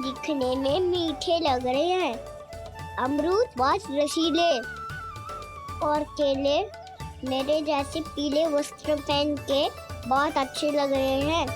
दिखने में मीठे लग रहे हैं। अमरूद बहुत रसीले और केले मेरे जैसे पीले वस्त्र पहन के बहुत अच्छे लग रहे हैं।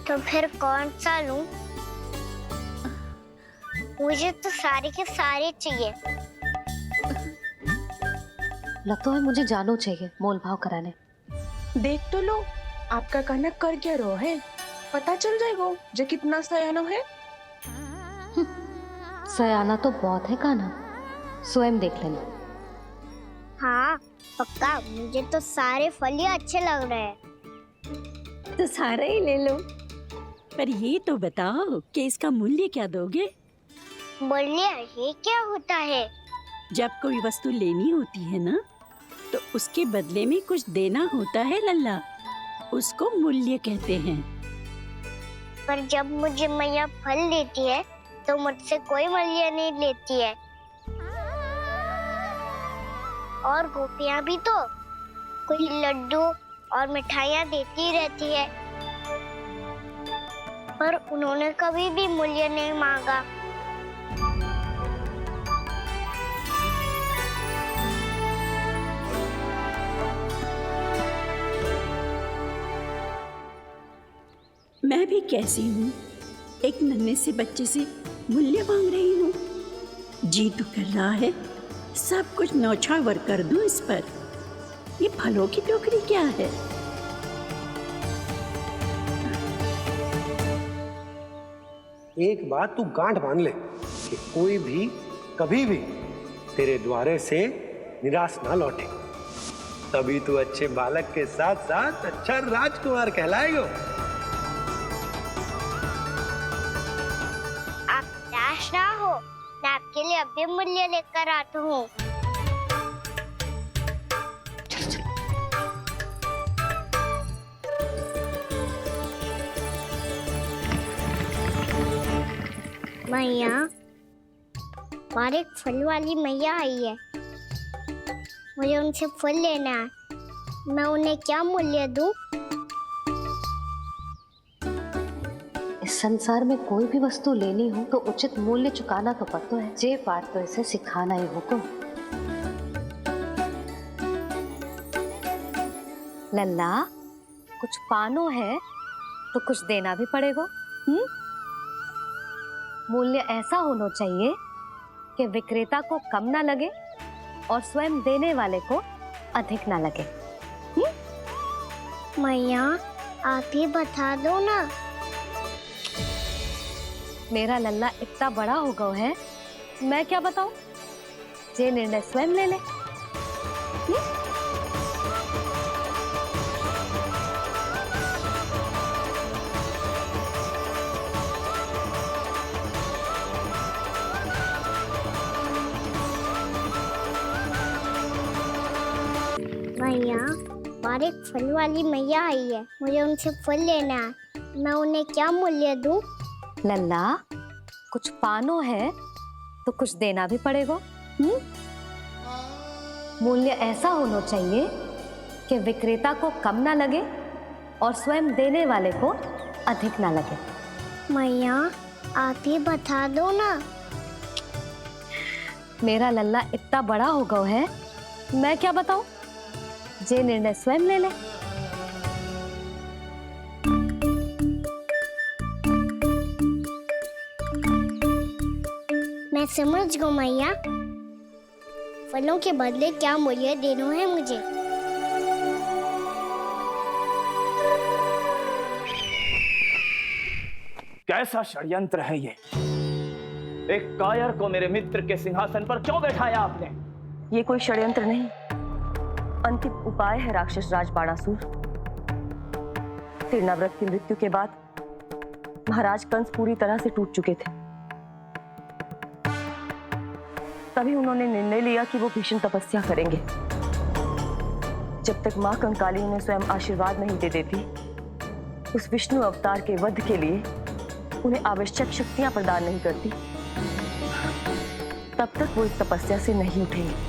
तो फिर कौन सा लूं? मुझे तो सारे के सारे चाहिए। लगता है मुझे जानू चाहिए मोल भाव कराने। देख तो लो आपका कहना कर क्या रहो है, पता चल जाएगा जो कितना सयानो है। सयाना तो बहुत है कान्हा, स्वयं देख लेना। हाँ पक्का, मुझे तो सारे फल ही अच्छे लग रहे हैं। तो सारा ही ले लो, पर ये तो बताओ कि इसका मूल्य क्या दोगे? मूल्य ये क्या होता है? जब कोई वस्तु लेनी होती है ना, तो उसके बदले में कुछ देना होता है लल्ला, उसको मूल्य कहते हैं। पर जब मुझे मैया फल देती है तो मुझसे कोई मूल्य नहीं लेती है। और गोपियां भी तो कोई लड्डू और मिठाइयाँ देती रहती है, पर उन्होंने कभी भी मूल्य नहीं मांगा। मैं भी कैसी हूँ, एक नन्हे से बच्चे से मूल्य मांग रही हूँ। जी तो कर रहा है सब कुछ न्यौछावर कर दूं इस पर। ये फलों की टोकरी क्या है? एक बात तू गांठ बांध ले कि कोई भी कभी भी तेरे द्वारे से निराश ना लौटे, तभी तू अच्छे बालक के साथ साथ अच्छा राजकुमार कहलाएगा। आप निराश ना हो, मैं आपके लिए अभी मूल्य लेकर आता हूँ। मैया, और एक फल वाली मैया आई है, मुझे उनसे फल लेना है। मैं उन्हें क्या मूल्य दूं? इस संसार में कोई भी वस्तु लेनी हो तो उचित मूल्य चुकाना तो पड़ता है। जे पाठ तो इसे सिखाना ही हुकुम। लल्ला, कुछ पानो है तो कुछ देना भी पड़ेगा। मूल्य ऐसा होना चाहिए कि विक्रेता को कम ना लगे और स्वयं देने वाले को अधिक ना लगे। मैया, आप ही बता दो ना। मेरा लल्ला इतना बड़ा हो गया है, मैं क्या बताऊं? जे निर्णय स्वयं ले ले। मैया, और एक फल वाली मैया आई है, मुझे उनसे फल लेना है। मैं उन्हें क्या मूल्य दूं? लल्ला, कुछ पानो है तो कुछ देना भी पड़ेगा। मूल्य ऐसा होना चाहिए कि विक्रेता को कम ना लगे और स्वयं देने वाले को अधिक ना लगे। मैया, आप ही बता दो ना। मेरा लल्ला इतना बड़ा हो गया है, मैं क्या बताऊं? जे निर्णय स्वयं ले ले। मैं समझ गई मैया, फलों के बदले क्या मूल्य देना है मुझे। कैसा षड्यंत्र है ये? एक कायर को मेरे मित्र के सिंहासन पर क्यों बैठाया आपने? ये कोई षड्यंत्र नहीं, अंतिम उपाय है राक्षस राज बाणासुर। तीर्णाव्रत की मृत्यु के बाद महाराज कंस पूरी तरह से टूट चुके थे। तभी उन्होंने निर्णय लिया कि वो भीषण तपस्या करेंगे। जब तक माँ कंकाली उन्हें स्वयं आशीर्वाद नहीं दे देती, उस विष्णु अवतार के वध के लिए उन्हें आवश्यक शक्तियां प्रदान नहीं करती, तब तक वो इस तपस्या से नहीं उठेंगे।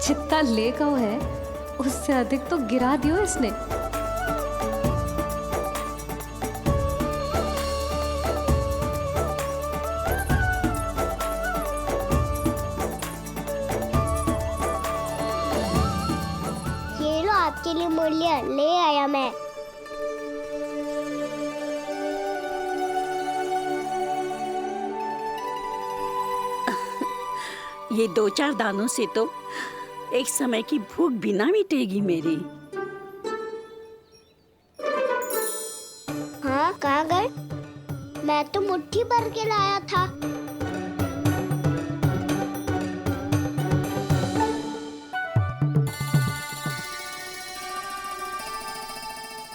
जितना ले गओ है उससे अधिक तो गिरा दियो इसने। ये लो आपके लिए मूल्य ले आया मैं। ये 2-4 दानों से तो एक समय की भूख भी ना मिटेगी मेरी। हाँ, कहाँ गए? मैं तो मुट्ठी भर के लाया था।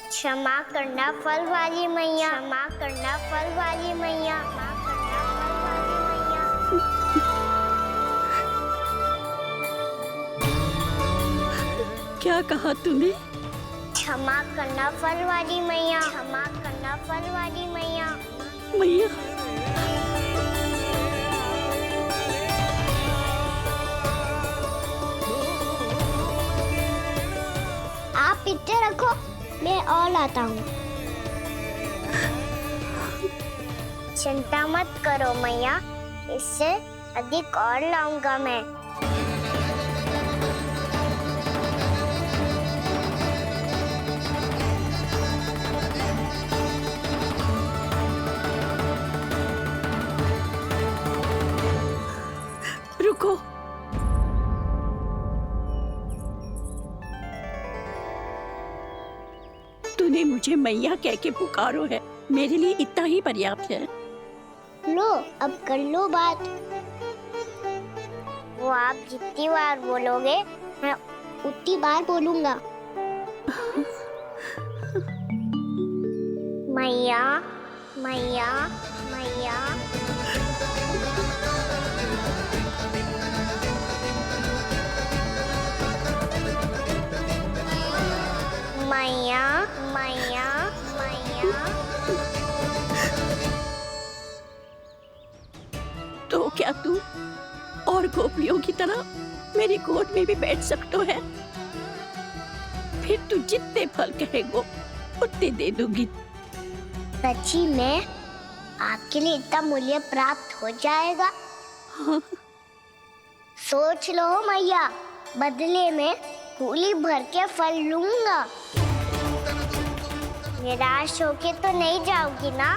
क्षमा करना फल वाली मैया, क्षमा करना फल वाली मैया, क्षमा करना फल वाली मैया। क्या कहा तूने? क्षमा करना फल वाली मैया, क्षमा करना फल वाली मैया। मैया, आप इतने रखो, मैं और लाता हूँ। चिंता मत करो मैया, इससे अधिक और लाऊंगा मैं। रुको। तूने मुझे मैया कह के पुकारो है, मेरे लिए इतना ही पर्याप्त है। लो, अब कर लो बात। वो आप जितनी बार बोलोगे, मैं उतनी बार बोलूंगा। मैया, मैया, मैया। मैया, मैया, मैया। तो क्या तू और गोपियों की तरह मेरी गोद में भी बैठ सकते है? फिर तू जितने फल कहेगो उतने दे दूंगी। सच्ची में आपके लिए इतना मूल्य प्राप्त हो जाएगा? हाँ। सोच लो मैया, बदले में कूली भर के फल लूंगा। निराश होके तो नहीं जाओगी ना?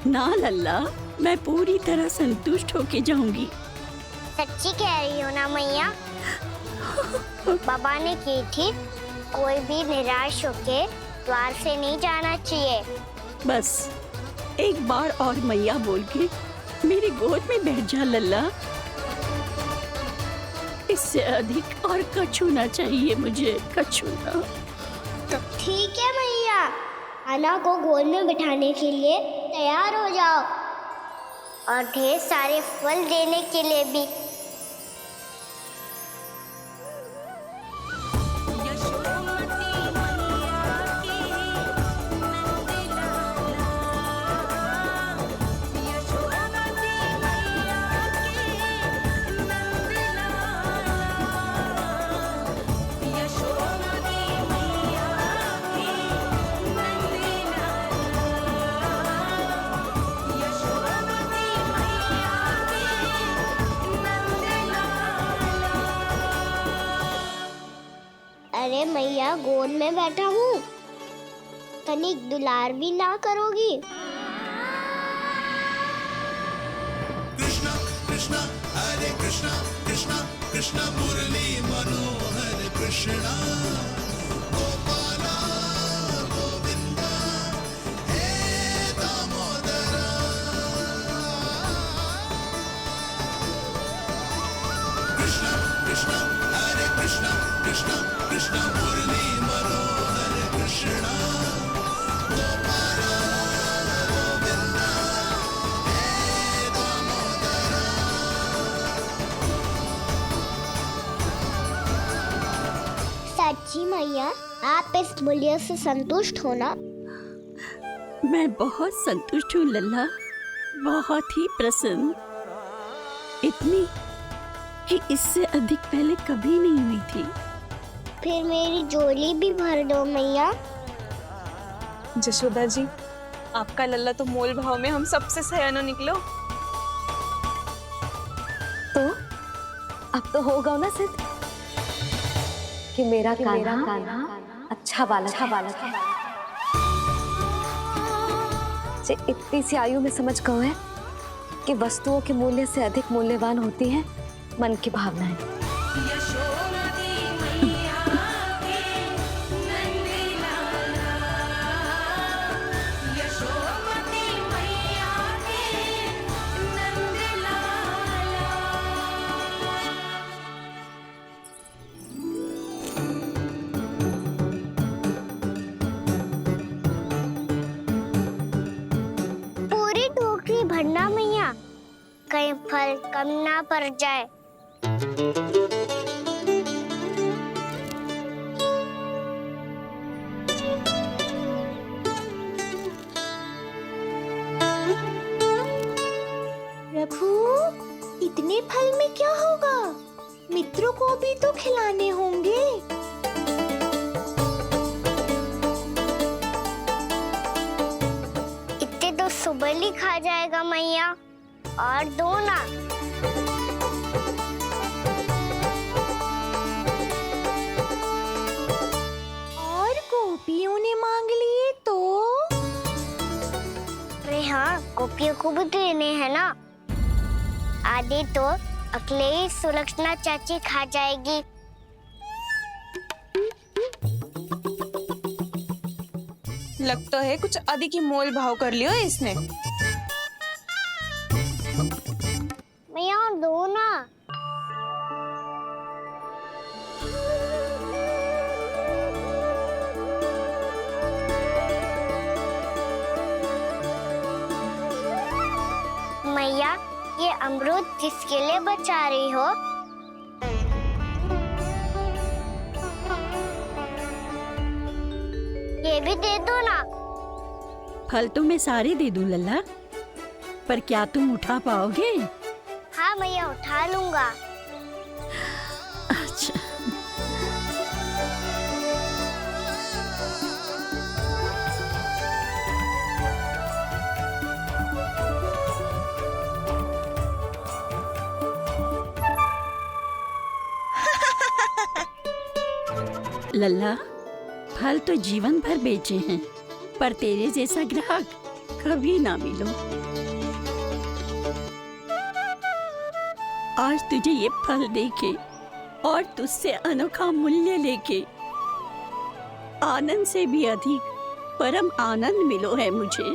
ना लल्ला, मैं पूरी तरह संतुष्ट होके जाऊंगी। सच्ची कह रही हो ना मैया? बाबा ने की थी, कोई भी निराश होके द्वार से नहीं जाना चाहिए। बस एक बार और मैया बोल के मेरी गोद में बैठ जा लल्ला। इससे अधिक और कछु ना चाहिए मुझे, कछु ना। तो ठीक है मैया, अन्ना को गोद में बिठाने के लिए तैयार हो जाओ और ढेर सारे फल देने के लिए भी। अरे मैया, गोद में बैठा हूँ, तनिक दुलार भी ना करोगी? सच्ची मैया, आप इस मूल्य से संतुष्ट हो ना? मैं बहुत संतुष्ट हूँ लल्ला, बहुत ही प्रसन्न। इतनी कि इससे अधिक पहले कभी नहीं हुई थी। फिर मेरी झोली भी भर दो मैया। जशोदा जी, आपका लल्ला तो मोल भाव में हम सबसे सयाना निकलो। तो अब तो होगा ना सिद्ध कि मेरा कान्हा अच्छा बालक है। जे इतनी सी आयु में समझ गए है कि वस्तुओं के मूल्य से अधिक मूल्यवान होती है मन की भावनाएं। पूरी टोकरी भरना मैया, कहीं फल कम ना पड़ जाए। प्रभु, इतने फल में क्या होगा? मित्रों को भी तो खिलाने होंगे। इतने तो सुबह ही खा जाएगा मैया, और दो ना। और गोपियों ने मांग लिए तो? अरे हाँ, गोपियों को भी देने हैं ना। आधे तो अकेले ही सुलक्षणा चाची खा जाएगी। लगता है कुछ अधिक ही मोल भाव कर लियो इसने। मैया और दो ना। मैया, ये अमरूद किसके लिए बचा रही हो? ये भी दे दो ना। फल तो मैं सारे दे दूं लल्ला, पर क्या तुम उठा पाओगे? हाँ मैया, उठा लूंगा। अच्छा। लल्ला, फल तो जीवन भर बेचे हैं, पर तेरे जैसा ग्राहक कभी ना मिलो। आज तुझे ये फल देके और तुझसे अनोखा मूल्य लेके आनंद से भी अधिक परम आनंद मिलो है मुझे।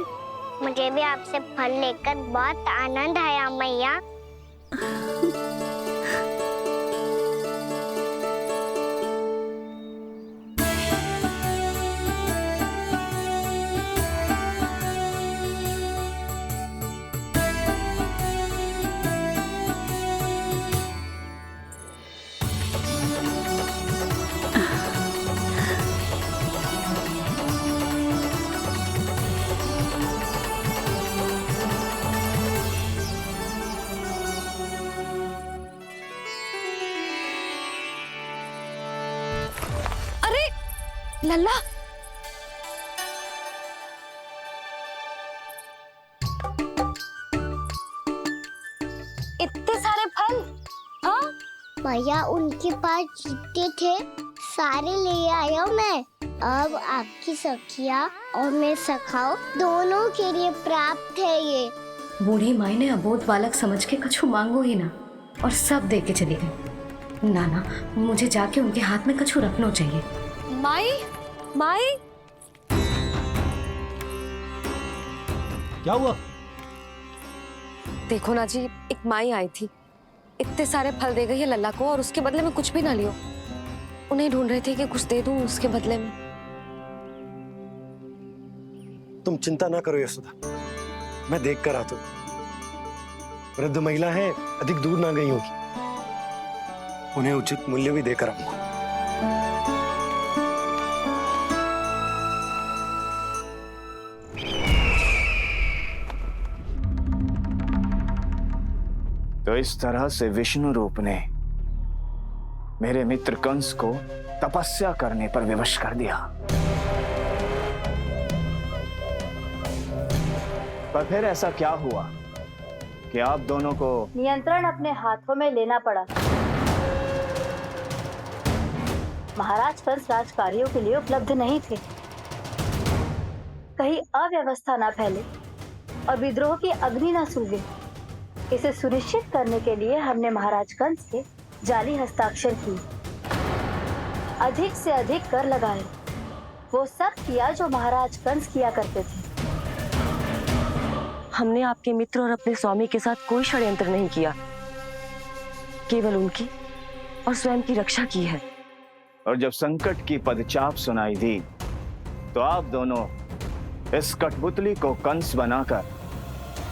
मुझे भी आपसे फल लेकर बहुत आनंद आया मैया। लल्ला, इतने सारे फल? हाँ भैया, उनके पास जितने थे सारे ले आया मैं। अब आपकी सखिया और मैं सखाओ दोनों के लिए प्राप्त है ये। बूढ़ी माई ने अबोध बालक समझ के कछु मांगो ही ना और सब दे के चली गई। ना ना, मुझे जाके उनके हाथ में कछु रखना चाहिए। माई, माई, क्या हुआ? देखो ना जी, एक माई आई थी, इतने सारे फल दे गई है लल्ला को और उसके बदले में कुछ भी ना लियो। उन्हें ढूंढ रही थी कि कुछ दे दूं उसके बदले में। तुम चिंता ना करो यशोदा, मैं देख कर आता हूं। वृद्ध महिला है, अधिक दूर ना गई होगी, उन्हें उचित मूल्य भी देकर आऊंगा। तो इस तरह से विष्णु रूप ने मेरे मित्र कंस को तपस्या करने पर विवश कर दिया। पर फिर ऐसा क्या हुआ कि आप दोनों को नियंत्रण अपने हाथों में लेना पड़ा। महाराज कंस राजकार्यों के लिए उपलब्ध नहीं थे। कहीं अव्यवस्था न फैले और विद्रोह की अग्नि न सूझे, इसे सुनिश्चित करने के लिए हमने महाराज कंस के जाली हस्ताक्षर किए, अधिक से अधिक कर लगाए। वो सब किया जो महाराज कंस किया करते थे। हमने आपके मित्र और अपने स्वामी के साथ कोई षड्यंत्र नहीं किया, केवल उनकी और स्वयं की रक्षा की है। और जब संकट की पदचाप सुनाई दी तो आप दोनों इस कठपुतली को कंस बनाकर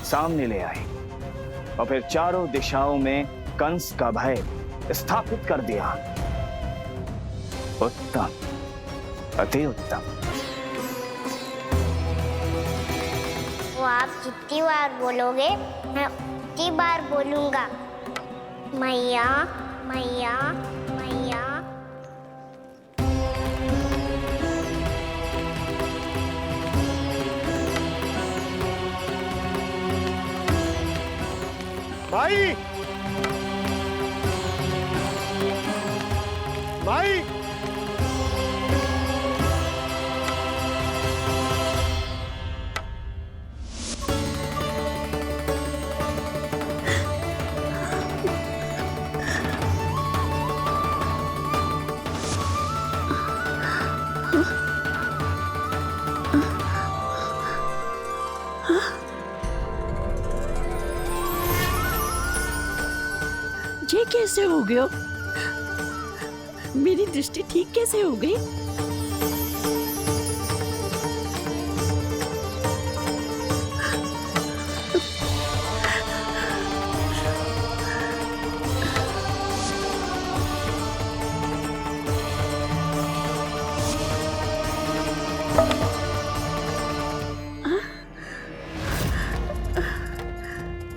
सामने ले आए और फिर चारों दिशाओं में कंस का भय स्थापित कर दिया। उत्तम, अति उत्तम। वो आप जितनी बार बोलोगे मैं उतनी बार बोलूंगा। मैया मैया मैया। माई, माई, ये कैसे हो गया? मेरी दृष्टि ठीक कैसे हो गई?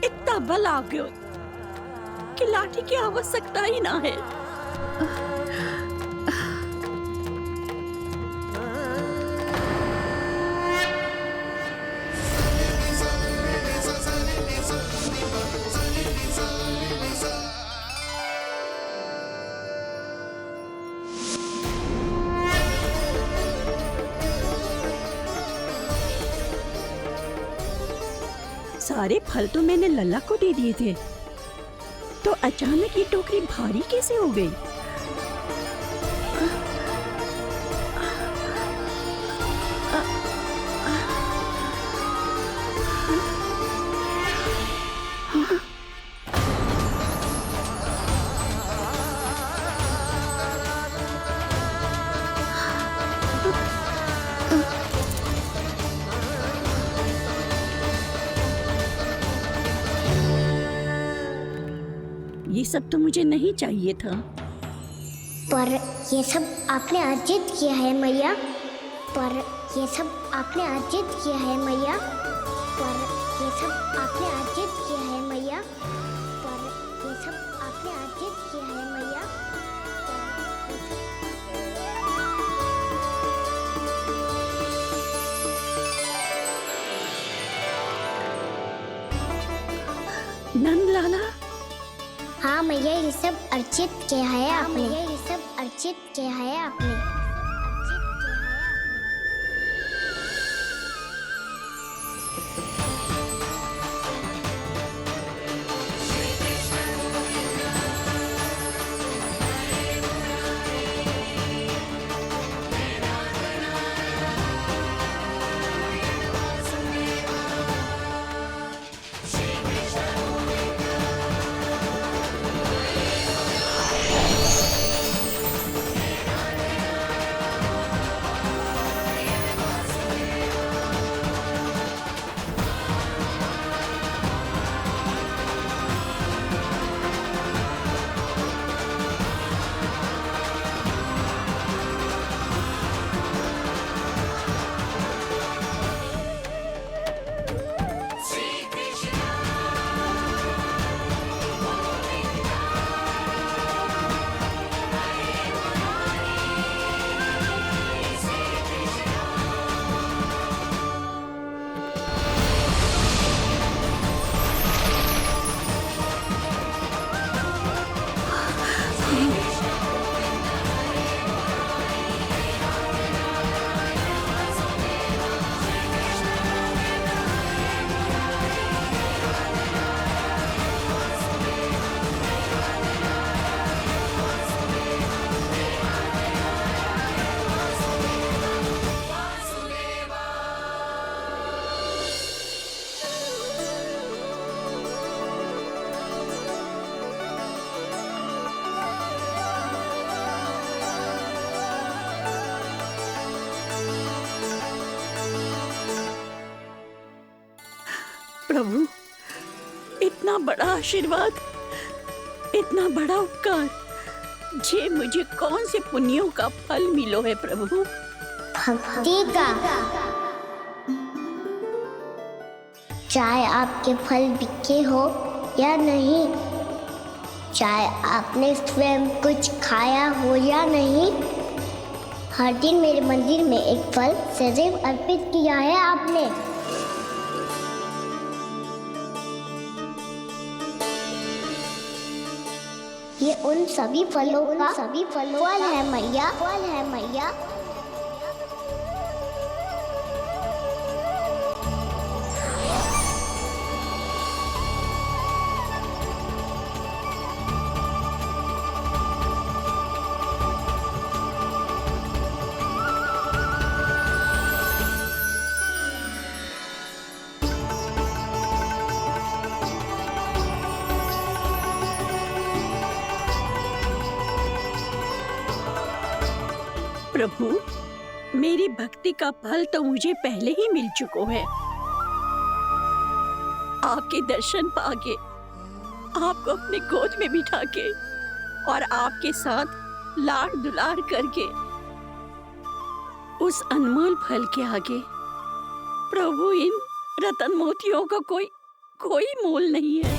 इतना बल आ गया कि लाठी की आवश्यकता ही ना है। सारे फल तो मैंने लल्ला को दे दिए थे, तो अचानक ये टोकरी भारी कैसे हो गई? ये सब तो मुझे नहीं चाहिए था। पर ये सब आपने अर्जित किया है मैया। पर ये सब आपने अर्जित किया है मैया। पर ये सब आपने अर्जित किया है मैया। पर ये सब आपने अर्जित किया है मैया। नंद लाला, हाँ मैया, ये सब अर्जित किया है आपने। ये सब अर्जित किया है आपने। प्रभु, इतना बड़ा आशीर्वाद, इतना बड़ा उपकार, जे मुझे कौन से पुण्यों का फल मिलो है प्रभु? भक्ति का। चाहे आपके फल बिके हो या नहीं, चाहे आपने स्वयं कुछ खाया हो या नहीं, हर दिन मेरे मंदिर में एक फल सदैव अर्पित किया है आपने। ये उन सभी फलों का फल है मैया, फल है मैया। प्रभु, मेरी भक्ति का फल तो मुझे पहले ही मिल चुका है। आपके दर्शन पाके, आपको अपने गोद में बिठा के और आपके साथ लाड़ दुलार करके, उस अनमोल फल के आगे प्रभु इन रतन मोतियों का कोई मोल नहीं है।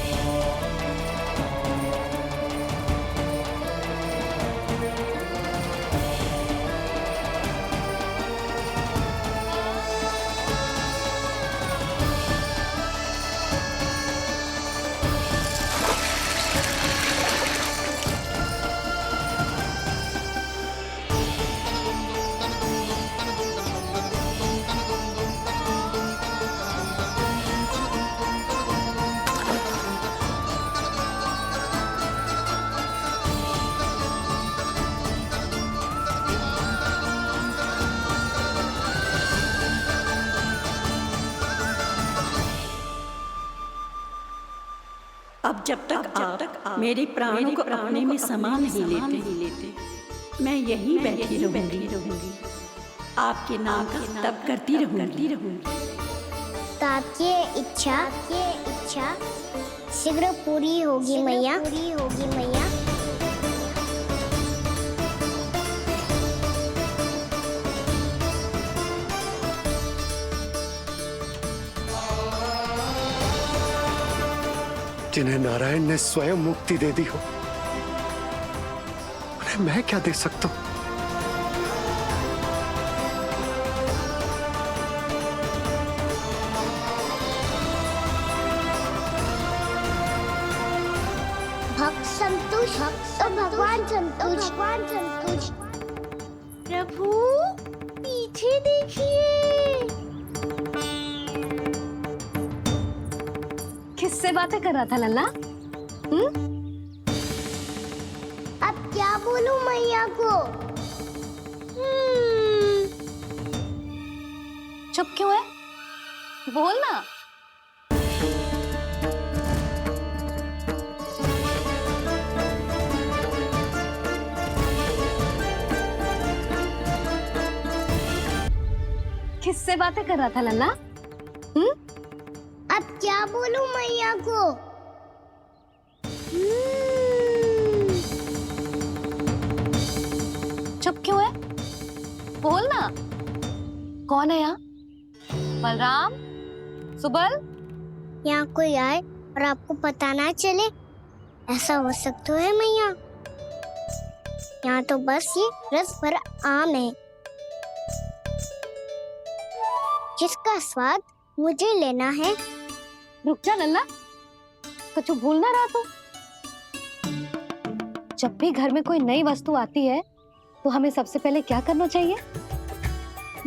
अब जब तक आप मेरे प्राणों को अपने में समा नहीं लेते, मैं यहीं बैठी रहूंगी, आपके नाम का तप करती रहूंगी। तो आपकी इच्छा शीघ्र पूरी होगी मैया। जिन्हें नारायण ने स्वयं मुक्ति दे दी हो, उन्हें मैं क्या दे सकता हूं? भक्त संतुष्ट तो भगवान संतुष्ट। प्रभु पीछे देखिए। किससे बातें कर रहा था लल्ला? अब क्या बोलूं मैया को? चुप क्यों है? बोल ना। किससे बातें कर रहा था लल्ला? अब क्या बोलूं मैया को? चुप क्यों है? बोल ना। कौन है यहाँ? बलराम, सुबल? यहाँ कोई आए और आपको पता ना चले, ऐसा हो सकता है मैया? यहाँ तो बस ये रस भरा आम है, जिसका स्वाद मुझे लेना है। रुक जा लल्ला, कुछ भूल ना रहा तू। जब भी घर में कोई नई वस्तु आती है तो हमें सबसे पहले क्या करना चाहिए?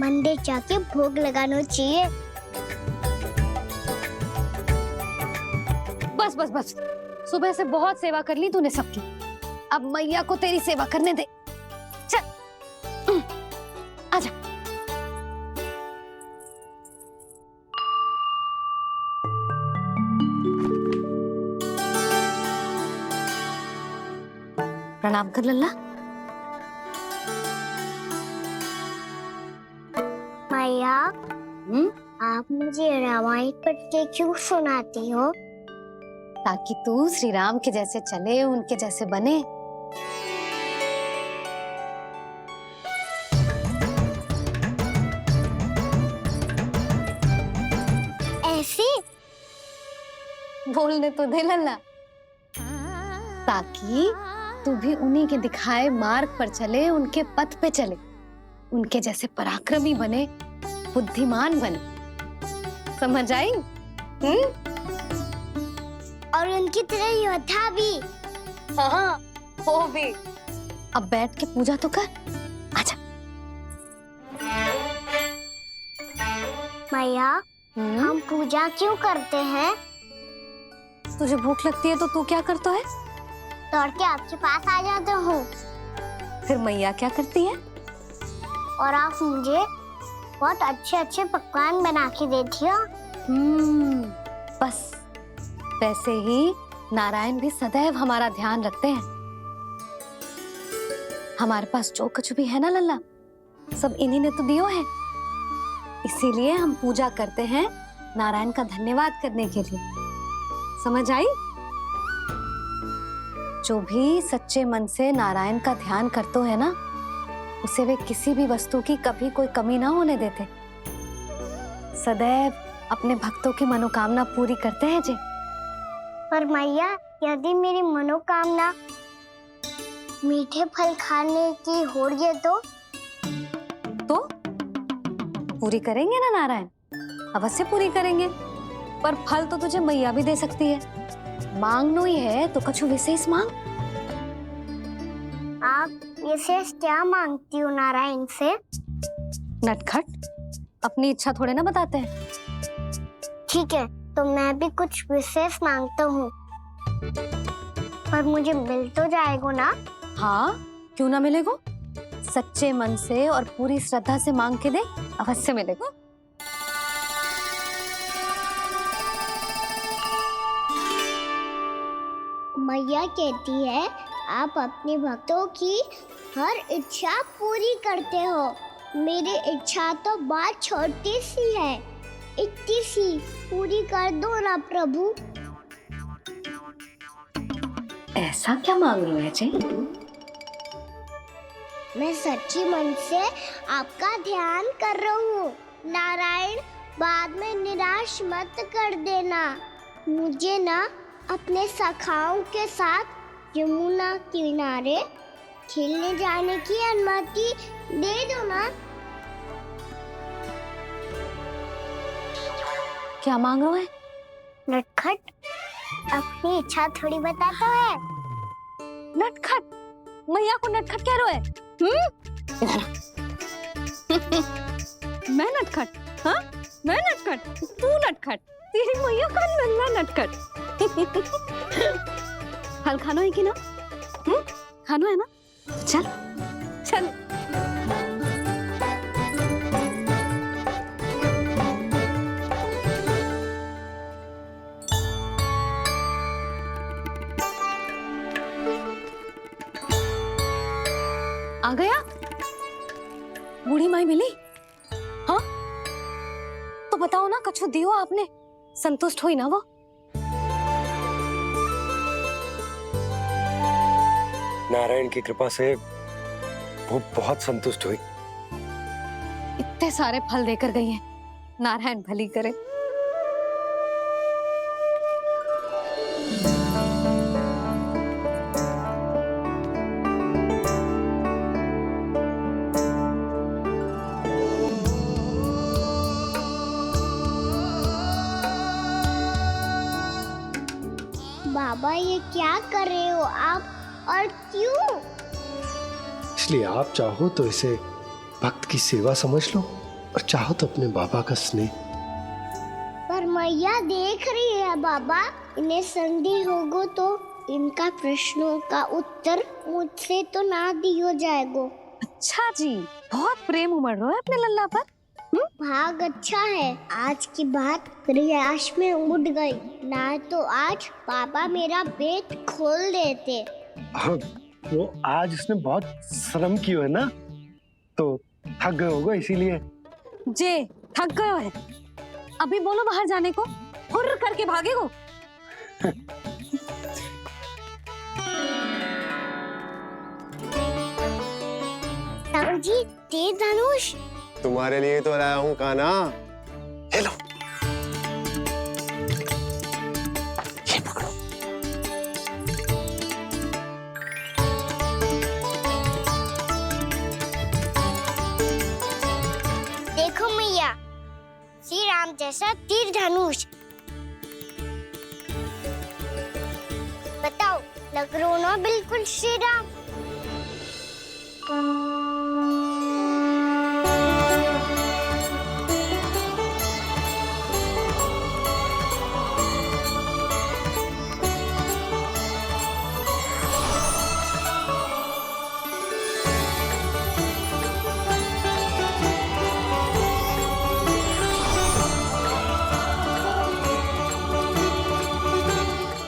मंदिर जाके भोग लगाना चाहिए। बस बस बस, सुबह से बहुत सेवा कर ली तूने सबकी, अब मैया को तेरी सेवा करने दे। चल आजा। प्रणाम कर लल्ला। मैया, आप मुझे रामायण पढ़ के क्यों सुनाती हो? ताकि तू श्री राम के जैसे चले, उनके जैसे बने। ऐसे बोलने तो दे लल्ला, ताकि तू भी उन्हीं के दिखाए मार्ग पर चले, उनके पथ पे चले, उनके जैसे पराक्रमी बने, बुद्धिमान बने। समझ आई? और उनकी तरह योद्धा भी। हाँ, वो भी। अब बैठ के पूजा तो कर। आजा। मैया, हम पूजा क्यों करते हैं? तुझे भूख लगती है तो तू क्या करता है? दौड़ के आपके पास आ जाता हूँ। फिर मैया क्या करती है? और आप मुझे बहुत अच्छे अच्छे पकवान बना के देती हो। बस वैसे ही नारायण भी सदैव हमारा ध्यान रखते हैं। हमारे पास जो कुछ भी है ना लल्ला, सब इन्हीं ने तो दियो है। इसीलिए हम पूजा करते हैं नारायण का धन्यवाद करने के लिए। समझ आई? जो भी सच्चे मन से नारायण का ध्यान करते है ना, उसे वे किसी भी वस्तु की कभी कोई कमी ना होने देते। सदैव अपने भक्तों की मनोकामना पूरी करते हैं जी। पर मैया, यदि मेरी मनोकामना मीठे फल खाने की हो रही तो पूरी करेंगे ना नारायण, अवश्य पूरी करेंगे। पर फल तो तुझे मैया भी दे सकती है। मांगनो ही है तो कुछ विशेष मांग। आप विशेष क्या मांगती हो नारायण से? नटखट, अपनी इच्छा थोड़े ना बताते हैं। ठीक है, तो मैं भी कुछ विशेष मांगता हूँ। पर मुझे मिल तो जाएगा ना? हाँ, क्यों ना मिलेगा? सच्चे मन से और पूरी श्रद्धा से मांग के दे, अवश्य मिलेगा। मैया कहती है आप अपने भक्तों की हर इच्छा पूरी करते हो। मेरी इच्छा तो बहुत छोटी सी है, इतनी सी पूरी कर दो ना प्रभु। ऐसा क्या मांग रहे हैं जी? मैं सच्ची मन से आपका ध्यान कर रहा हूँ। नारायण, बाद में निराश मत कर देना। मुझे ना अपने सखाओं के साथ यमुना किनारे खेलने जाने की अनुमति दे दो ना। क्या मांग रहे हैं? नटखट, अपनी इच्छा थोड़ी बताता है। नटखट? मैया को नटखट कह रहे हैं? मैं नटखट? हाँ, मैं नटखट? तू नटखट? तेरी मैया का नन्ना नटखट। फल खानो है कि ना? खानो है ना? चल चल। आ गया? बूढ़ी माई मिली? हाँ, तो बताओ ना, कछु दियो आपने, संतुष्ट हुई ना वो? नारायण की कृपा से वो बहुत संतुष्ट हुई। इतने सारे फल देकर गई हैं, नारायण भली करे। बाबा, ये क्या कर रहे हो आप, और क्यों? इसलिए आप चाहो तो इसे भक्त की सेवा समझ लो, और चाहो तो अपने बाबा का स्नेह। पर मैया देख रही है बाबा, इन्हें संदेह होगो तो इनका प्रश्नों का उत्तर मुझसे तो ना दियो जाएगो। अच्छा जी, बहुत प्रेम उमड़ रहा है अपने लल्ला पर। भाग अच्छा है, आज की बात प्रयास में उड़ गई, ना तो आज पापा मेरा पेट खोल देते। वो आज उसने बहुत श्रम की है ना, तो थक गए होगा इसीलिए। जे थक गए है, अभी बोलो बाहर जाने को, हुर्र करके भागेगो। राहुल जी, तेज धनुष। तुम्हारे लिए तो लाया हूँ कान्हा। हेलो, ये पकड़ो। देखो मैया, श्री राम जैसा तीर धनुष। बताओ, लग रहा ना बिल्कुल श्री राम।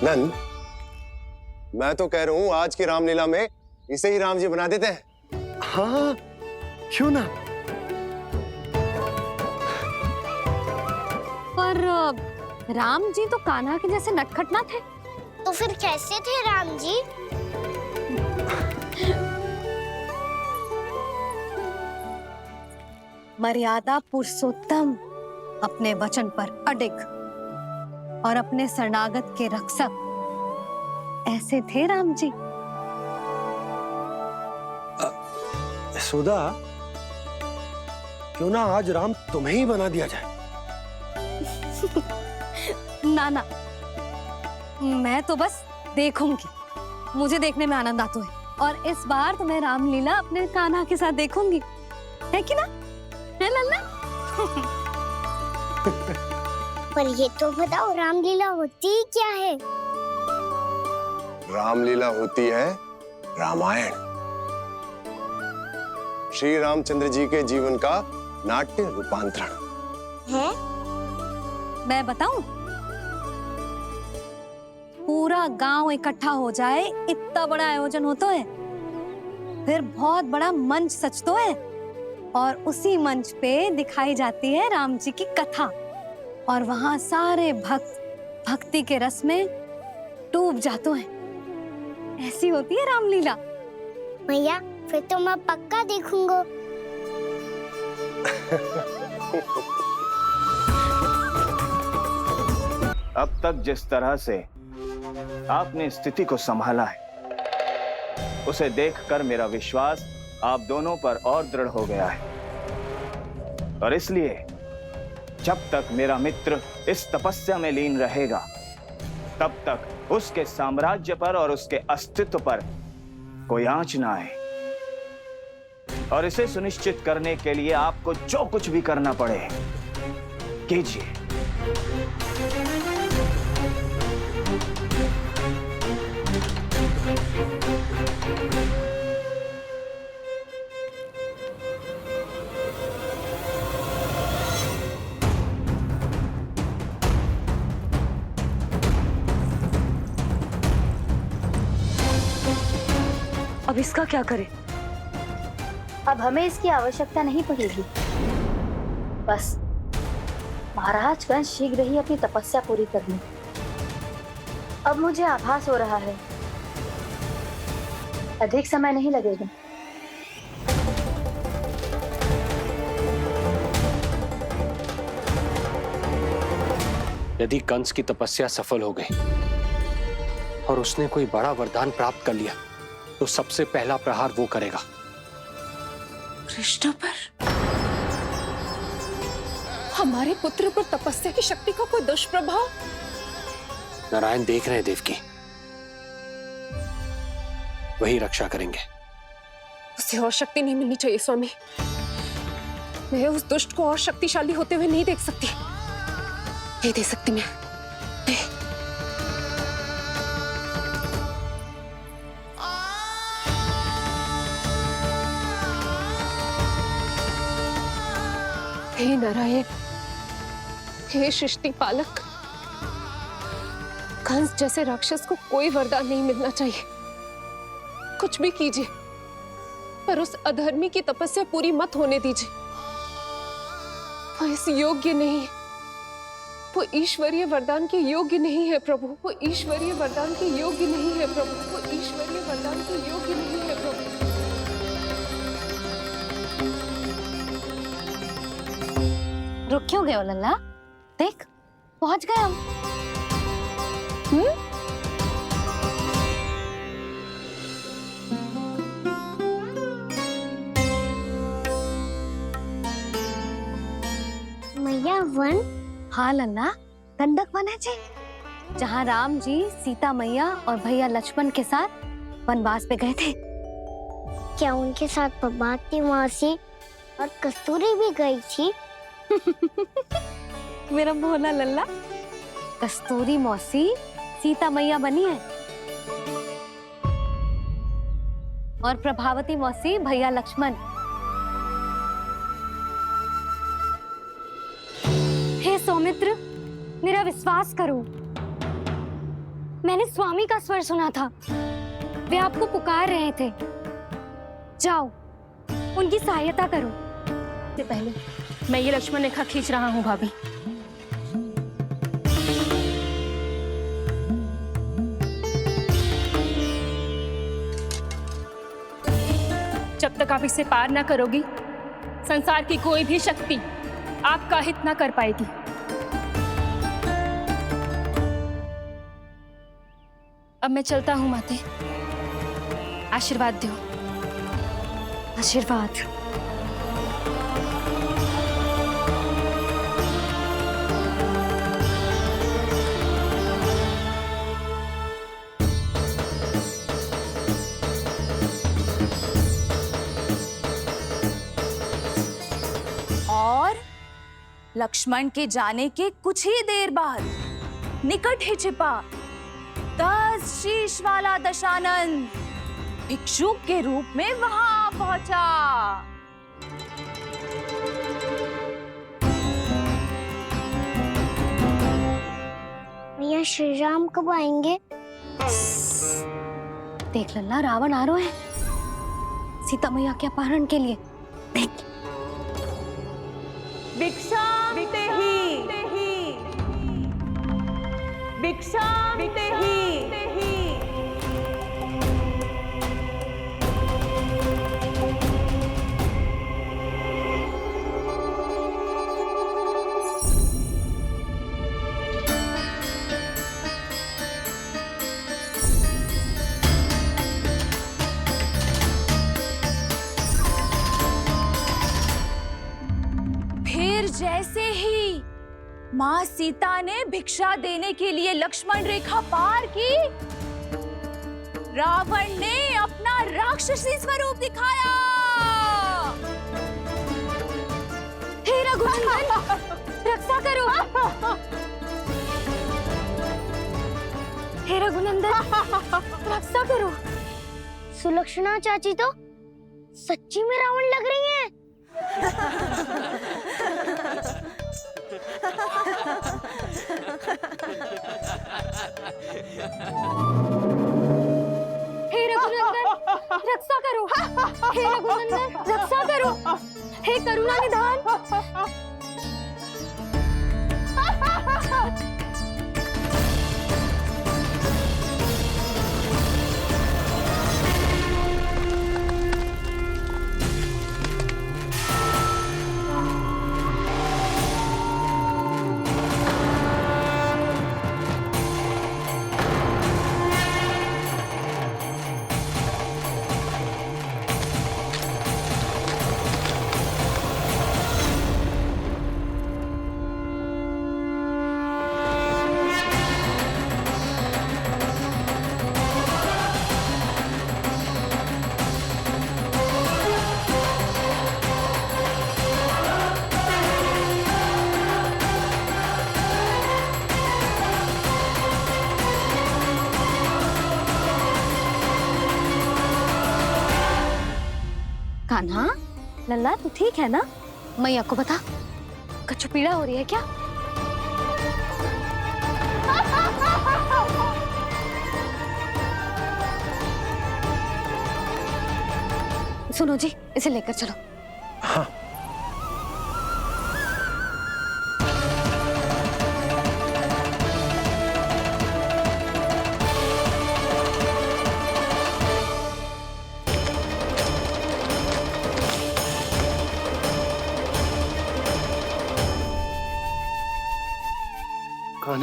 नंद, मैं तो कह रहा हूँ आज की रामलीला में इसे ही राम जी बना देते हैं। हाँ, क्यों ना। पर राम जी तो कान्हा के जैसे नटखट ना थे। तो फिर कैसे थे राम जी? मर्यादा पुरुषोत्तम, अपने वचन पर अडिग और अपने शरणागत के रक्षक, ऐसे थे राम जी। यशोदा, क्यों ना आज राम तुम्हें ही बना दिया जाए। ना ना, मैं तो बस देखूंगी, मुझे देखने में आनंद आता है। और इस बार तो मैं रामलीला अपने कान्हा के साथ देखूंगी, है कि ना, है लल्ला? पर ये तो बताओ, रामलीला होती क्या है? रामलीला होती है रामायण, श्री रामचंद्र जी के जीवन का नाट्य रूपांतरण है। मैं बताऊं, पूरा गांव इकट्ठा हो जाए, इतना बड़ा आयोजन होता है, फिर बहुत बड़ा मंच सजतो है और उसी मंच पे दिखाई जाती है राम जी की कथा और वहां सारे भक्त भक्ति के रस में डूब जाते हैं। ऐसी होती है रामलीला। भैया, फिर तो मैं पक्का देखूंगा। अब तक जिस तरह से आपने स्थिति को संभाला है, उसे देखकर मेरा विश्वास आप दोनों पर और दृढ़ हो गया है। और इसलिए जब तक मेरा मित्र इस तपस्या में लीन रहेगा, तब तक उसके साम्राज्य पर और उसके अस्तित्व पर कोई आंच ना आए। और इसे सुनिश्चित करने के लिए आपको जो कुछ भी करना पड़े, कीजिए। अब इसका क्या करें? अब हमें इसकी आवश्यकता नहीं पड़ेगी। बस महाराज कंस शीघ्र ही अपनी तपस्या पूरी कर लें। अब मुझे आभास हो रहा है, अधिक समय नहीं लगेगा। यदि कंस की तपस्या सफल हो गई और उसने कोई बड़ा वरदान प्राप्त कर लिया, तो सबसे पहला प्रहार वो करेगा। कृष्ण पर? हमारे पुत्र पर तपस्या की शक्ति का कोई दुष्प्रभाव? नारायण देख रहे हैं देवकी, वही रक्षा करेंगे। उसे और शक्ति नहीं मिलनी चाहिए स्वामी। मैं उस दुष्ट को और शक्तिशाली होते हुए नहीं देख सकती, नहीं दे सकती मैं। नहीं। हे नारायण, हे सृष्टि पालक, कंस जैसे राक्षस को कोई वरदान नहीं मिलना चाहिए। कुछ भी कीजिए, पर उस अधर्मी की तपस्या पूरी मत होने दीजिए। वह इस योग्य नहीं, वो ईश्वरीय वरदान के योग्य नहीं है प्रभु, वो ईश्वरीय वरदान के योग्य नहीं है प्रभु, वो ईश्वरीय वरदान के योग्य नहीं है प्रभु। रुक क्यों गए हो लल्ला? देख पहुंच गए हम। मैया वन? हाँ लल्ला, दंडक वन है जी, जहाँ राम जी सीता मैया और भैया लक्ष्मण के साथ वनवास पे गए थे। क्या उनके साथ पद्मावती मौसी और कस्तूरी भी गई थी? मेरा भोला लल्ला, कस्तूरी मौसी सीता मैया बनी है और प्रभावती मौसी भैया लक्ष्मण। हे सौमित्र, मेरा विश्वास करो, मैंने स्वामी का स्वर सुना था, वे आपको पुकार रहे थे। जाओ उनकी सहायता करो। से पहले मैं ये लक्ष्मण रेखा खींच रहा हूँ भाभी। जब तक आप इसे पार ना करोगी, संसार की कोई भी शक्ति आपका हित ना कर पाएगी। अब मैं चलता हूँ माते, आशीर्वाद दो। आशीर्वाद। और लक्ष्मण के जाने के कुछ ही देर बाद निकट ही छिपा 10 शीश वाला दशानन भिक्षुक के रूप में वहां पहुंचा। मैया श्री राम कब आएंगे? देख लल्ला, रावण आ रहा है सीता मैया के अपहरण के लिए। देख भिक्षा देहि, भिक्षा देहि। फिर जैसे ही माँ सीता ने भिक्षा देने के लिए लक्ष्मण रेखा पार की, रावण ने अपना राक्षसी स्वरूप दिखाया। हे रघुनंदन, रक्षा करो। हे रघुनंदन, रक्षा करो। सुलक्षणा चाची तो सच्ची में रावण लग रही हैं। हे रघुनंदन, रक्षा करो। हे रघुनंदन, रक्षा करो। हे करुणा निधान। कान्हा, लल्ला तू ठीक है ना? मैया को बता, कछु पीड़ा हो रही है क्या? सुनो जी, इसे लेकर चलो। हाँ।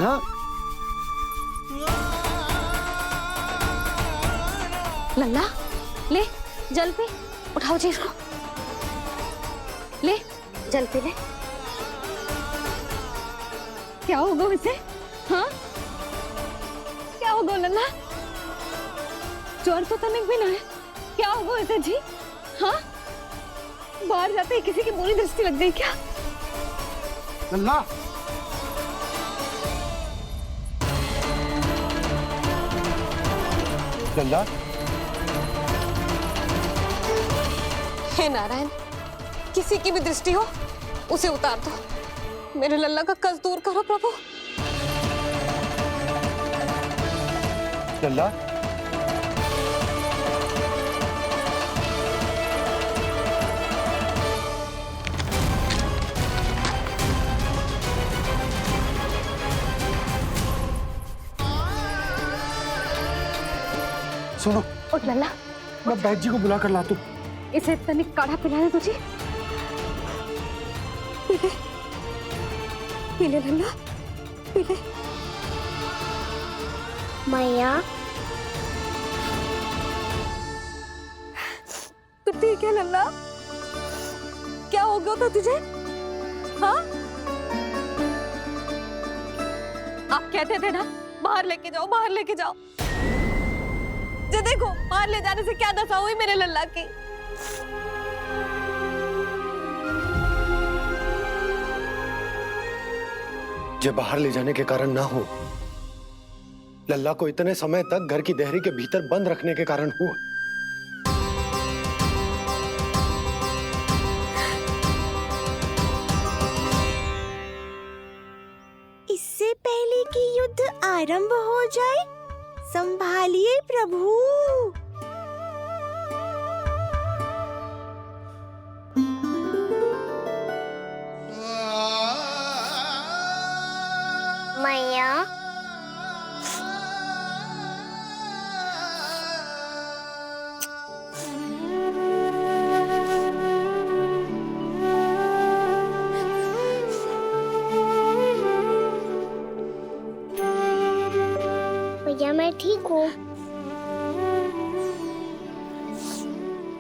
ना। लल्ला ले जल पी, उठाओ जी इसको, ले जल पी ले। क्या होगा उसे? हाँ क्या होगा लल्ला? ज्वर तो तनिक भी ना है, क्या होगा उसे जी? हाँ बाहर जाते ही किसी की बुरी दृष्टि लग गई क्या? लल्ला लल्ला, हे नारायण, किसी की भी दृष्टि हो उसे उतार दो, मेरे लल्ला का कष्ट दूर करो प्रभु। लल्ला सुनो, उठ लल्ला, मैं बैद जी को बुला कर लाता हूँ। इसे तनिक काढ़ा पिलाना तुझे, पी ले, पी ले लल्ला, पी ले। मैया तो ठीक है लल्ला, क्या हो गया था तुझे? हाँ आप कहते थे ना बाहर लेके जाओ, बाहर लेके जाओ। जे देखो बाहर ले जाने से क्या दशा हुई मेरे लल्ला की। जो बाहर ले जाने के कारण ना हो, लल्ला को इतने समय तक घर की देहरी के भीतर बंद रखने के कारण हुआ। इससे पहले कि युद्ध आरंभ हो जाए, संभालिए प्रभु। मैया भैया मैं ठीक हूँ।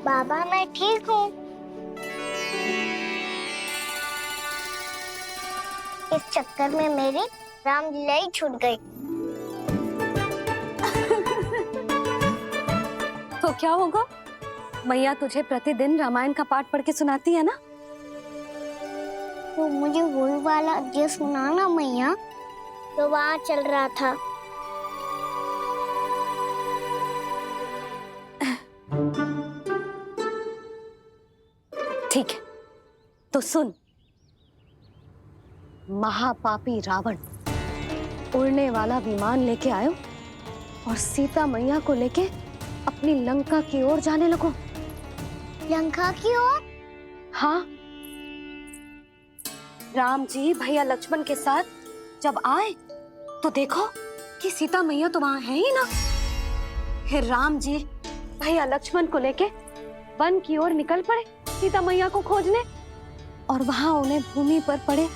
बाबा मैं ठीक हूँ। इस चक्कर में मेरी रामलीला ही छूट गई। तो क्या होगा? मैया तुझे प्रतिदिन रामायण का पाठ पढ़ के सुनाती है ना? तो मुझे वही वाला जो सुनाना मैया, तो वहाँ चल रहा था। ठीक है तो सुन। महापापी रावण उड़ने वाला विमान लेके आयो और सीता मैया को लेके अपनी लंका की ओर जाने लगो। लंका की ओर? हाँ, राम जी भैया लक्ष्मण के साथ जब आए तो देखो कि सीता मैया तो वहां है ही ना। फिर राम जी भैया लक्ष्मण को लेके वन की ओर निकल पड़े सीता मैया को खोजने, और वहां उन्हें भूमि पर पड़े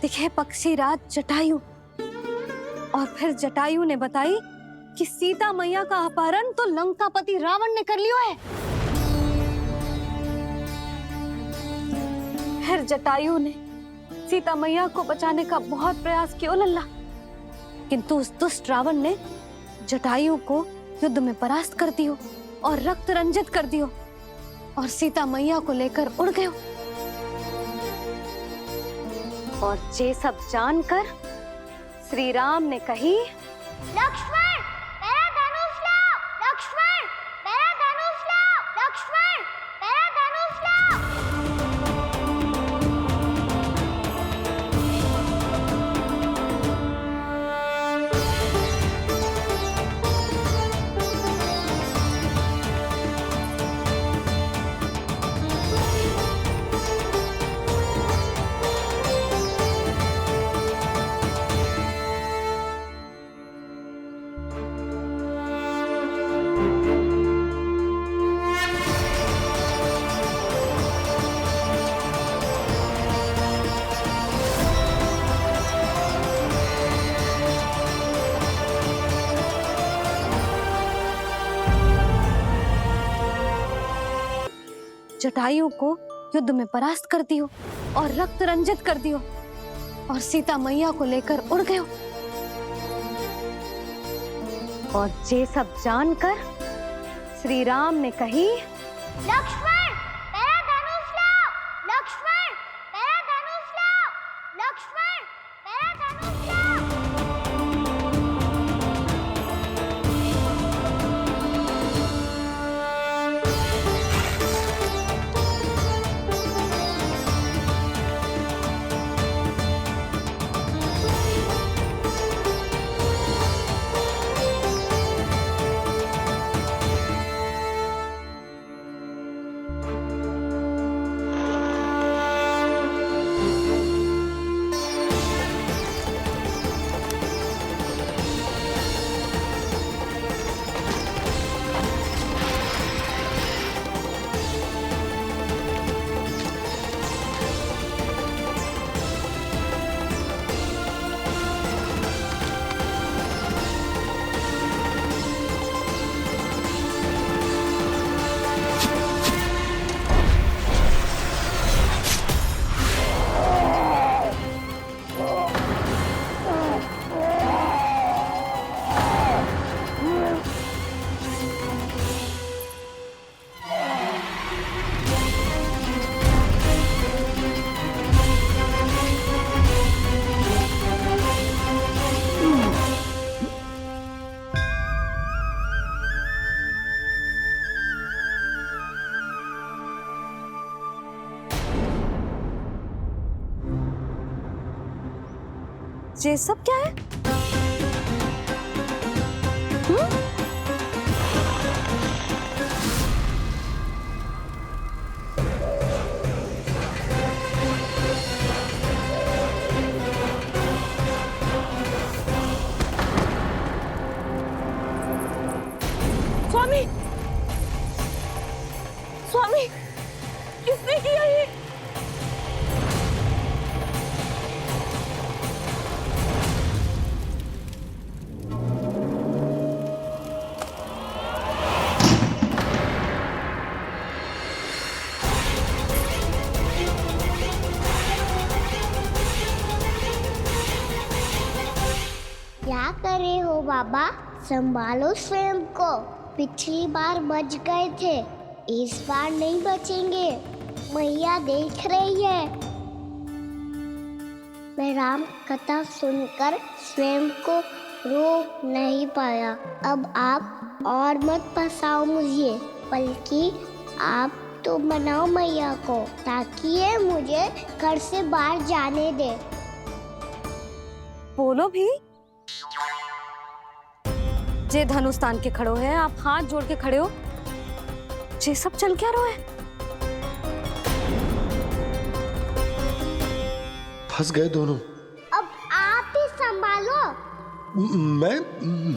दिखे पक्षीराज जटायु। और फिर जटायु ने बताई कि सीता मैया का अपहरण तो लंकापति रावण ने कर लियो है। फिर जटायु ने सीता मैया को बचाने का बहुत प्रयास किया लल्ला, किंतु उस दुष्ट रावण ने जटायु को युद्ध में परास्त कर दियो और रक्त रंजित कर दियो और सीता मैया को लेकर उड़ गयो। और ये सब जानकर श्री राम ने कही, लक्ष्मण मेरा धनुष लाओ, लक्ष्मण मेरा धनुष लाओ, लक्ष्मण मेरा धनुष लाओ। जटायु को युद्ध में परास्त कर दियो और रक्त रंजित कर दियो और सीता मैया को लेकर उड़ गयो। और ये सब जानकर श्री राम ने कही, लक्ष्मण मेरा धनुष लाओ, लक्ष्मण मेरा धनुष लाओ, लक्ष्मण मेरा धनुष लाओ। ये सब क्या है? स्वामी, स्वामी, किसने किया ये? क्या कर रहे हो बाबा? संभालो स्वयं को। पिछली बार बच गए थे, इस बार नहीं बचेंगे। मैया देख रही है। मैं राम कथा सुनकर स्वयं को रोक नहीं पाया। अब आप और मत फंसाओ मुझे, बल्कि आप तो मनाओ मैया को, ताकि ये मुझे घर से बाहर जाने दे। बोलो भी। जे धनुष तान के खड़ो है, आप हाथ जोड़ के खड़े हो। ये सब चल क्या रहा है? फंस गए दोनों। अब आप ही संभालो।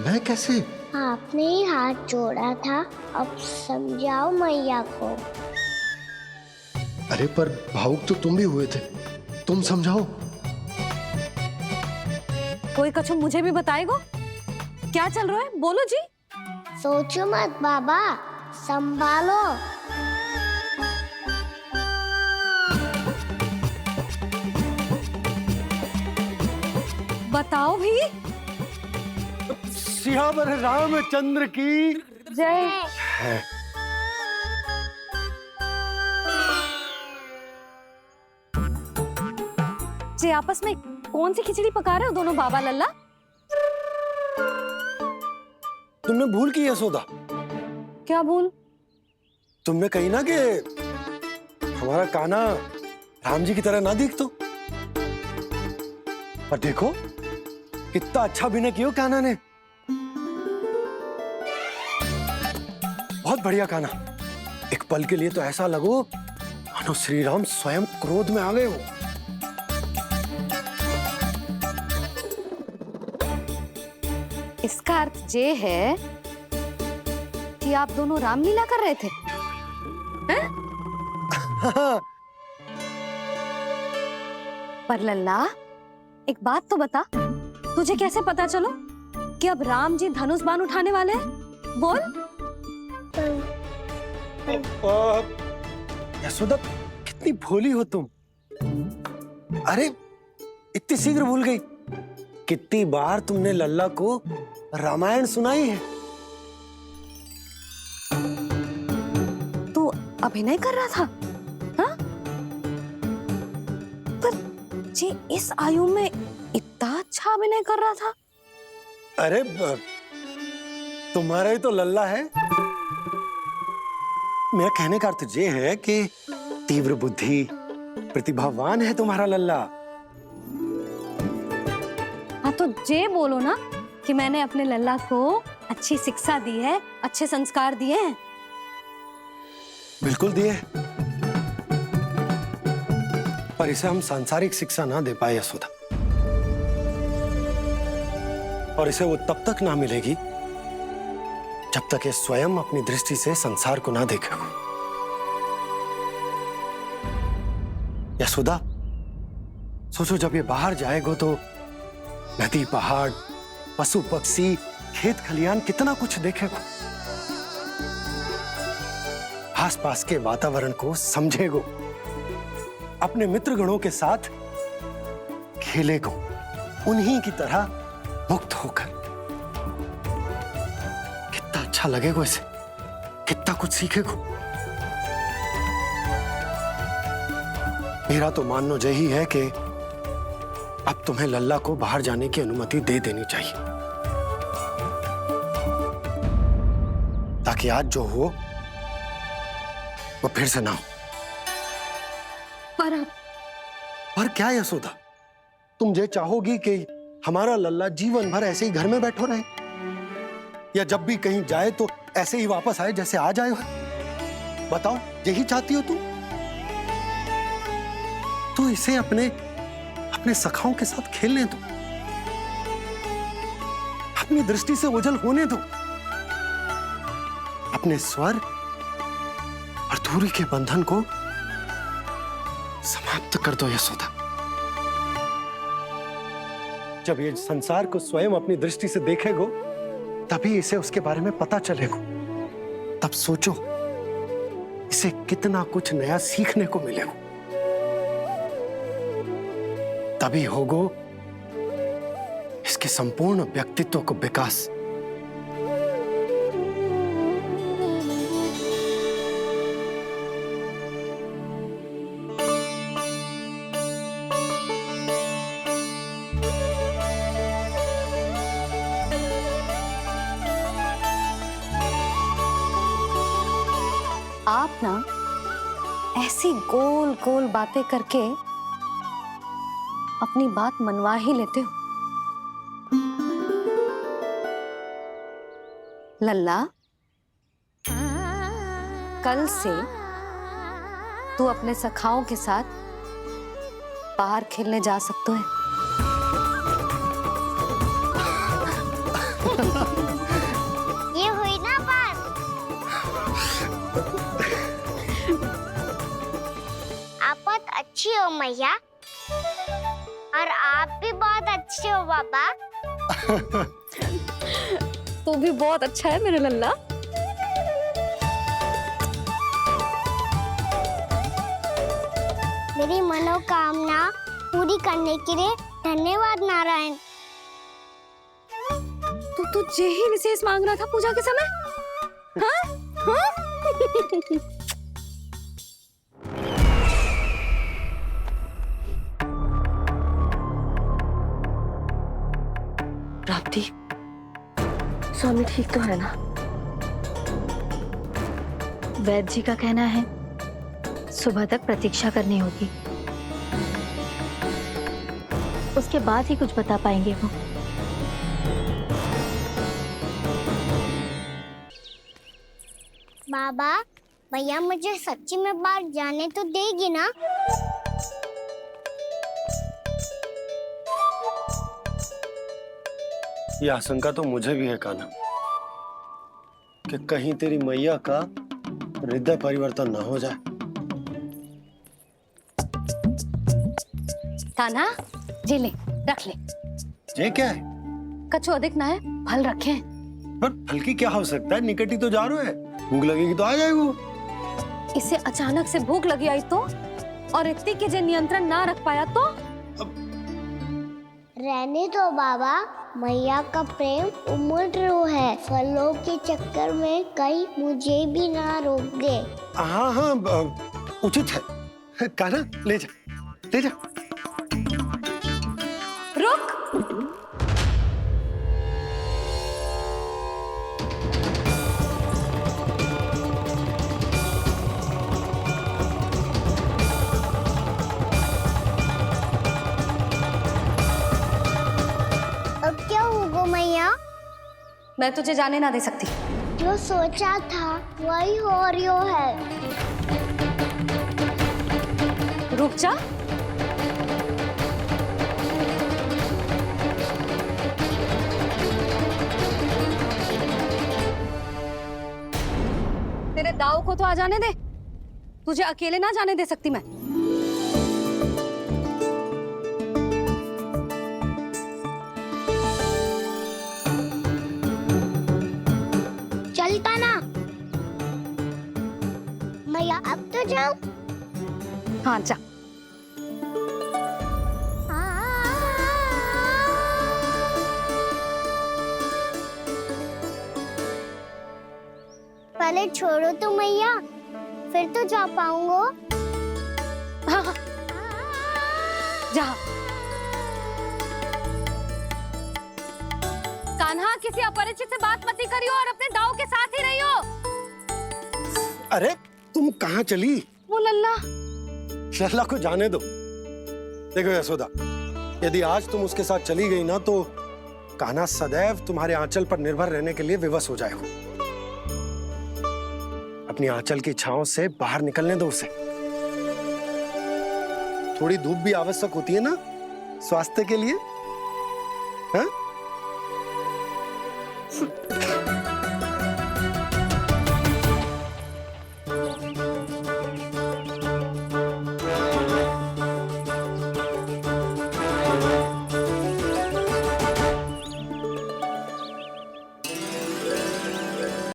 मैं कैसे? आपने ही हाथ जोड़ा था, अब समझाओ मैया को। अरे पर भावुक तो तुम भी हुए थे, तुम समझाओ। कोई कछु मुझे भी बताएगो? क्या चल रहा है? बोलो जी। सोचो मत बाबा, संभालो। बताओ भी। सियावर रामचंद्र की जय। जे आपस में कौन सी खिचड़ी पका रहे हो दोनों बाबा लल्ला? तुमने भूल की यशोदा? क्या भूल? तुमने कही ना कि हमारा कान्हा राम जी की तरह ना दिख तो। पर देखो कितना अच्छा अभिनय किया कान्हा ने। बहुत बढ़िया कान्हा। एक पल के लिए तो ऐसा लगो मानो श्री राम स्वयं क्रोध में आ गए हो। इसका अर्थ ये है कि आप दोनों रामलीला कर रहे थे, हैं? पर लल्ला एक बात तो बता, तुझे कैसे पता चलो कि अब राम जी धनुष बाण उठाने वाले हैं? बोल। यशोदा, कितनी भोली हो तुम। अरे इतनी शीघ्र भूल गई। कितनी बार तुमने लल्ला को रामायण सुनाई है। तू अभिनय कर रहा था? हाँ? पर जे इस आयु में इतना अच्छा अभिनय कर रहा था। अरे तुम्हारा ही तो लल्ला है। मेरा कहने का अर्थ ये है कि तीव्र बुद्धि, प्रतिभावान है तुम्हारा लल्ला। हाँ तो जे बोलो ना कि मैंने अपने लल्ला को अच्छी शिक्षा दी है, अच्छे संस्कार दिए हैं। बिल्कुल दिए, पर इसे हम सांसारिक शिक्षा ना दे पाए यशोदा। और इसे वो तब तक ना मिलेगी जब तक ये स्वयं अपनी दृष्टि से संसार को ना देखेगा। यशोदा, सोचो जब ये बाहर जाएगा तो नदी, पहाड़, पशु पक्षी, खेत खलियान कितना कुछ देखेगा। आसपास के वातावरण को समझेगो, अपने मित्रगणों के साथ खेलेगो, उन्हीं की तरह मुक्त होकर। कितना अच्छा लगेगा इसे, कितना कुछ सीखेगो। मेरा तो मानना यही है कि अब तुम्हें लल्ला को बाहर जाने की अनुमति दे देनी चाहिए, ताकि आज जो हो वो फिर से ना हो। पर क्या यशोदा, तुम ये चाहोगी कि हमारा लल्ला जीवन भर ऐसे ही घर में बैठो रहे, या जब भी कहीं जाए तो ऐसे ही वापस आए जैसे आज आए हो? बताओ, यही चाहती हो तुम? तो इसे अपने सखाओं के साथ खेलने दो, अपनी दृष्टि से ओझल होने दो, अपने स्वर और दूरी के बंधन को समाप्त कर दो यशोदा। जब ये संसार को स्वयं अपनी दृष्टि से देखेगो, तभी इसे उसके बारे में पता चलेगा। तब सोचो इसे कितना कुछ नया सीखने को मिलेगा। तभी होगो इसके संपूर्ण व्यक्तित्व को विकास। आप ना ऐसी गोल गोल बातें करके अपनी बात मनवा ही लेते हो। लल्ला, कल से तू अपने सखाओं के साथ बाहर खेलने जा सकते है। ये हुई ना बात। आप बहुत अच्छी हो मैया, और आप भी बहुत अच्छे हो पापा। तू भी बहुत अच्छा है मेरे लल्ला। मेरी मनोकामना पूरी करने के लिए धन्यवाद नारायण। तू तुझे ही विशेष मांग रहा था पूजा के समय? हाँ? हाँ? प्राप्ति, स्वामी ठीक तो है ना? वैद्य जी का कहना है सुबह तक प्रतीक्षा करनी होगी, उसके बाद ही कुछ बता पाएंगे वो। बाबा, भैया मुझे सच्ची में बाहर जाने तो देगी ना? ये आशंका तो मुझे भी है कान्हा, कि कहीं तेरी मैया का हृदय परिवर्तन न हो जाए। कान्हा, ये ले, रख ले। ये क्या है? कछु अधिक ना है, फल रखे हैं। पर फल की क्या आवश्यकता है? निकट ही तो जा रहे हैं, भूख लगेगी तो आ जाएगा। इसे अचानक से भूख लगी आई तो, और इतनी के जे नियंत्रण ना रख पाया तो? रहने दो बाबा, मैया का प्रेम उमड़ है। फलों के चक्कर में कहीं मुझे भी ना रोक दे। हाँ हाँ, उचित है। कान्हा ले जा, ले जा। रुक। अब क्या होगा मैया? मैं तुझे जाने ना दे सकती। जो सोचा था वही हो रही है। रुक जा। तेरे दाव को तो आ जाने दे, तुझे अकेले ना जाने दे सकती मैं। चलता ना मैया, अब तो जाओ। हाँ जा। पहले छोड़ो तो मैया, फिर तो जा पाऊंगा। हाँ हाँ जा। कान्हा, किसी अपरिचित से बात मत करियो और अपने दाव के साथ ही रहियो। अरे तुम कहाँ चली? वो लल्ला। लल्ला को जाने दो। देखो यशोदा, यदि आज तुम उसके साथ चली गई ना तो कान्हा सदैव तुम्हारे आंचल पर निर्भर रहने के लिए विवश हो जाएगा। अपनी आंचल की छांव से बाहर निकलने दो उसे। थोड़ी धूप भी आवश्यक होती है ना स्वास्थ्य के लिए। हाँ?